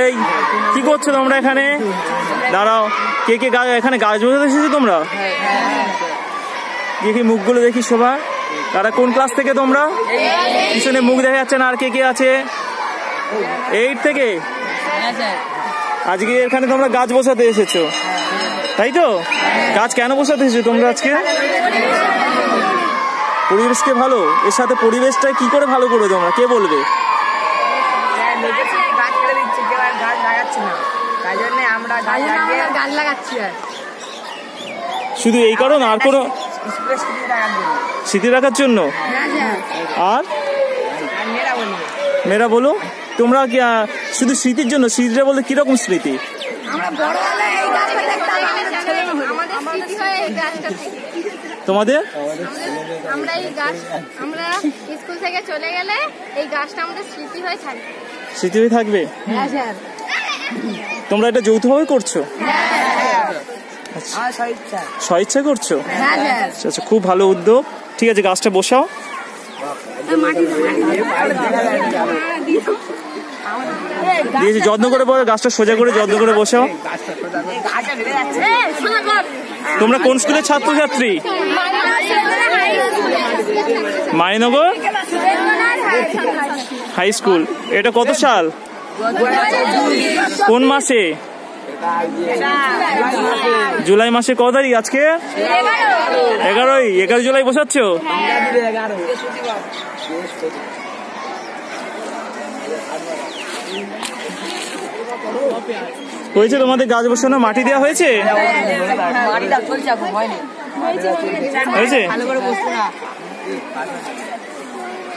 এই কি করছো তোমরা এখানে? দাঁড়াও, কে কে এখানে গাছ বসাতে এসেছো তোমরা? দেখি মুখগুলো দেখি সবার। তারা কোন ক্লাস থেকে তোমরা? পিছনে মুখ দেখা যাচ্ছে না। আর কে কে আছে? 8 থেকে। আজকে এখানে তোমরা গাছ বসাতে এসেছো, তাই তো? গাছ কেন বসাতে এসেছো তোমরা আজকে? পরিবেশকে ভালো, এর সাথে পরিবেশটা কি করে ভালো করবে তোমরা, কে বলবে? শুধু এই কারণ? আর কোনো স্মৃতি রাখার জন্য? আর মেয়েরা বলো, তোমরা কি শুধু স্মৃতির জন্য? স্মৃতিটা বলতে কিরকম স্মৃতি? তোমাদের আমরা এই গাছ, আমরা স্কুল থেকে চলে গেলে এই গাছটা আমাদের স্মৃতি হয়ে থাকবে। স্মৃতি হয়ে থাকবে? তোমরা এটা যৌথভাবে করছো? স্বইচ্ছা করছো? আচ্ছা, খুব ভালো উদ্যোগ। ঠিক আছে, গাছটা বসাও। দিয়েছি, যত্ন করে বলো, গাছটা সোজা করে যত্ন করে বসাও। তোমরা কোন স্কুলের ছাত্রছাত্রী? মাইনগর হাই স্কুল। এটা কত সাল? কোন মাসে? জুলাই মাসে। কত তারিখ আজকে? 11 জুলাই বসাচ্ছ? হয়েছে তোমাদের গাছ বসানো? মাটি দেওয়া হয়েছে? হয়েছে?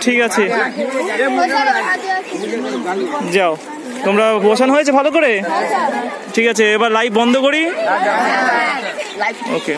ঠিক আছে, যাও। তোমরা বসানো হয়েছে ভালো করে? ঠিক আছে, এবার লাইভ বন্ধ করি। ওকে।